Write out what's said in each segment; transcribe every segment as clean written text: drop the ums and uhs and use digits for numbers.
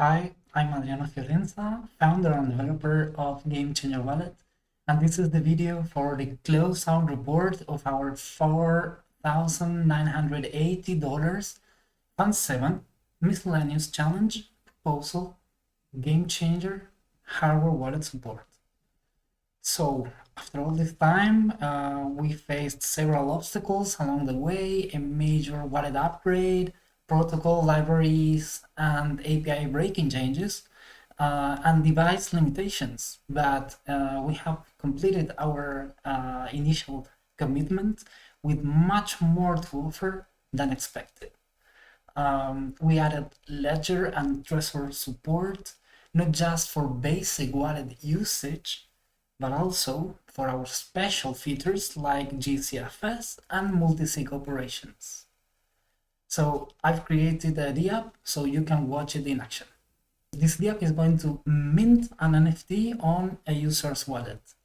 Hi, I'm Adriano Fiorenza, founder and developer of GameChanger Wallet, and this is the video for the closeout report of our $4,980 Fund 7 Miscellaneous Challenge Proposal GameChanger Hardware Wallet Support. So, after all this time, we faced several obstacles along the way, a major wallet upgrade, protocol libraries, and API breaking changes, and device limitations. But we have completed our initial commitment with much more to offer than expected. We added Ledger and Trezor support, not just for basic wallet usage, but also for our special features like GCFS and multisig operations. So I've created a DApp so you can watch it in action. This DApp is going to mint an NFT on a user's wallet.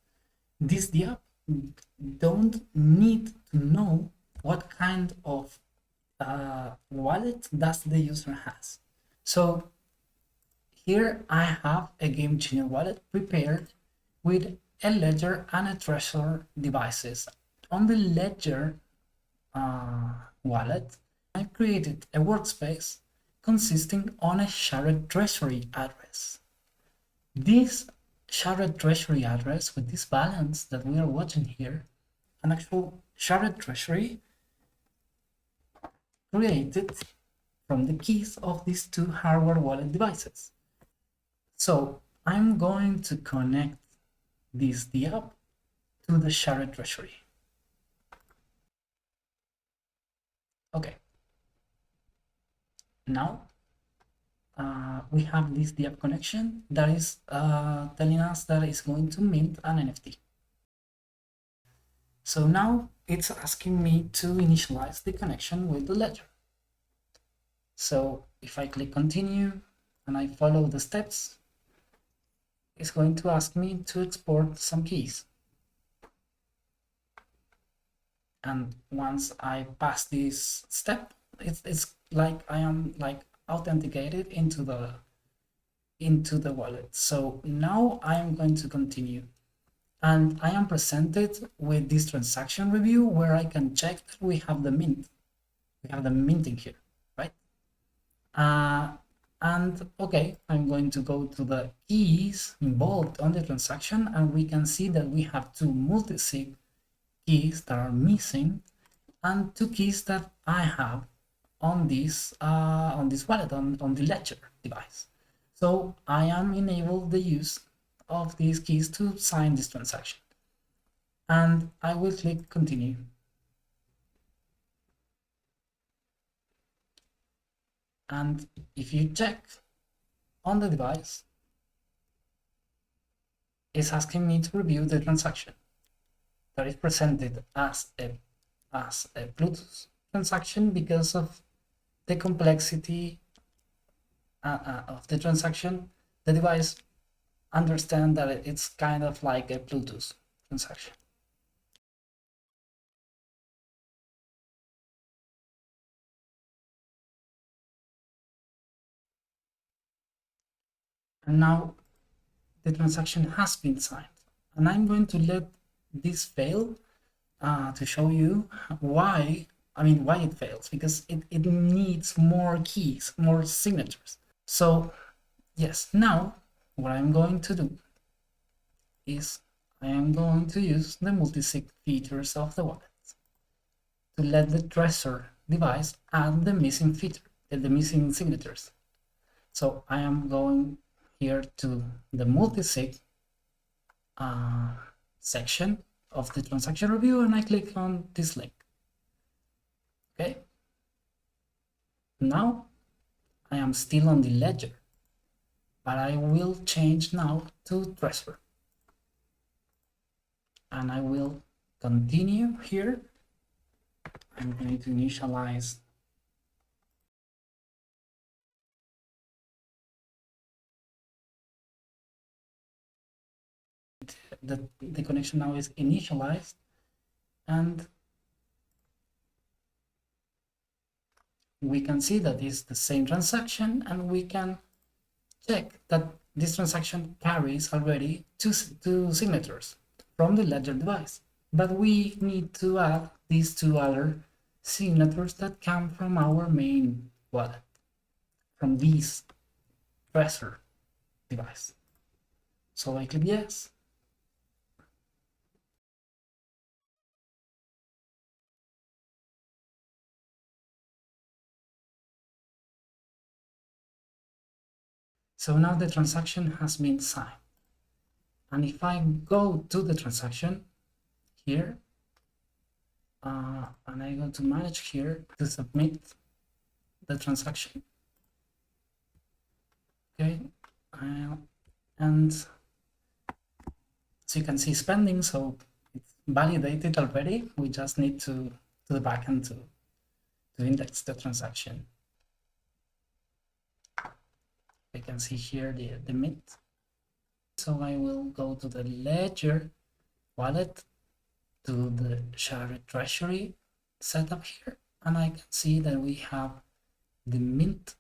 This DApp don't need to know what kind of wallet does the user has. So here I have a GameChanger wallet prepared with a Ledger and a Trezor devices. On the Ledger wallet, I created a workspace consisting on a Shared Treasury address. This Shared Treasury address with this balance that we are watching here, an actual Shared Treasury created from the keys of these two hardware wallet devices. So I'm going to connect this DApp to the Shared Treasury. Okay. Now we have this DApp connection that is telling us that it's going to mint an NFT. So now it's asking me to initialize the connection with the ledger. So if I click continue and I follow the steps, it's going to ask me to export some keys. And once I pass this step, it's like I am like authenticated into the wallet. So now I am going to continue, and I am presented with this transaction review where I can check that we have the mint. We have the minting here, right? And okay, I'm going to go to the keys involved on the transaction, and we can see that we have two multisig keys that are missing and two keys that I have on this wallet, on the Ledger device. So I am enable the use of these keys to sign this transaction, and I will click continue. And if you check on the device, it's asking me to review the transaction that is presented as a Bluetooth transaction because of the complexity of the transaction. The device understands that it's kind of like a Bluetooth transaction. And now the transaction has been signed, and I'm going to let this fail to show you why it fails, because it needs more keys, more signatures. So yes, now what I'm going to do is I am going to use the multisig features of the wallet to let the Trezor device add the missing feature, the missing signatures. So I am going here to the multisig section of the transaction review, and I click on this link. Okay. Now I am still on the ledger, but I will change now to Trezor. And I will continue here. I'm going to initialize the connection. Now is initialized, and we can see that it's the same transaction, and we can check that this transaction carries already two signatures from the Ledger device, but we need to add these two other signatures that come from our main wallet, from this Trezor device. So I click yes. So now the transaction has been signed. And if I go to the transaction here, and I go to manage here to submit the transaction. Okay, and so you can see spending, so it's validated already. We just need to the backend to index the transaction. You can see here the mint. So I will go to the Ledger wallet, to the Shared Treasury setup here, and I can see that we have the mint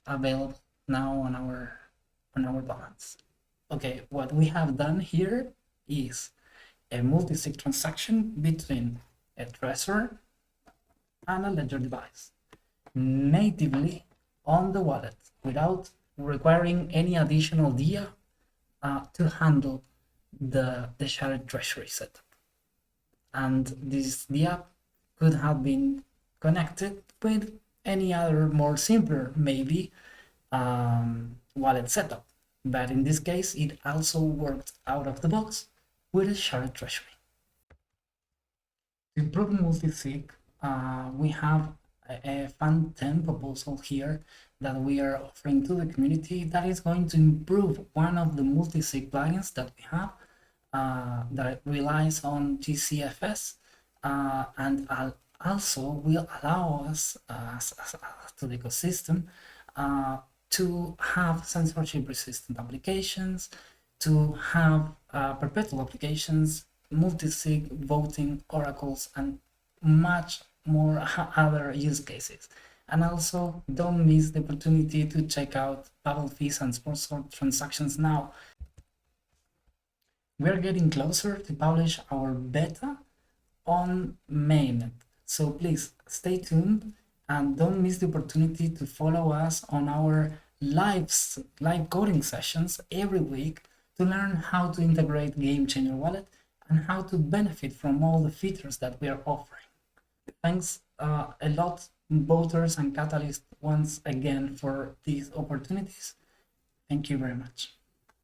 available now on our balance. Okay, what we have done here is a multisig transaction between a Trezor and a Ledger device natively on the wallet without requiring any additional DIA to handle the Shared Treasury setup. And this DIA could have been connected with any other more simpler, maybe, wallet setup. But in this case, it also worked out of the box with a Shared Treasury. To improve multisig, we have a fun 10 proposal here that we are offering to the community that is going to improve one of the multisig plugins that we have that relies on GCFS and also will allow us to the ecosystem to have censorship resistant applications, to have perpetual applications, multisig, voting, oracles, and much more other use cases. And also don't miss the opportunity to check out bubble fees and sponsored transactions now. We're getting closer to publish our beta on mainnet, so please stay tuned and don't miss the opportunity to follow us on our live coding sessions every week to learn how to integrate GameChanger wallet and how to benefit from all the features that we are offering. Thanks a lot, voters and Catalyst, once again for these opportunities. Thank you very much.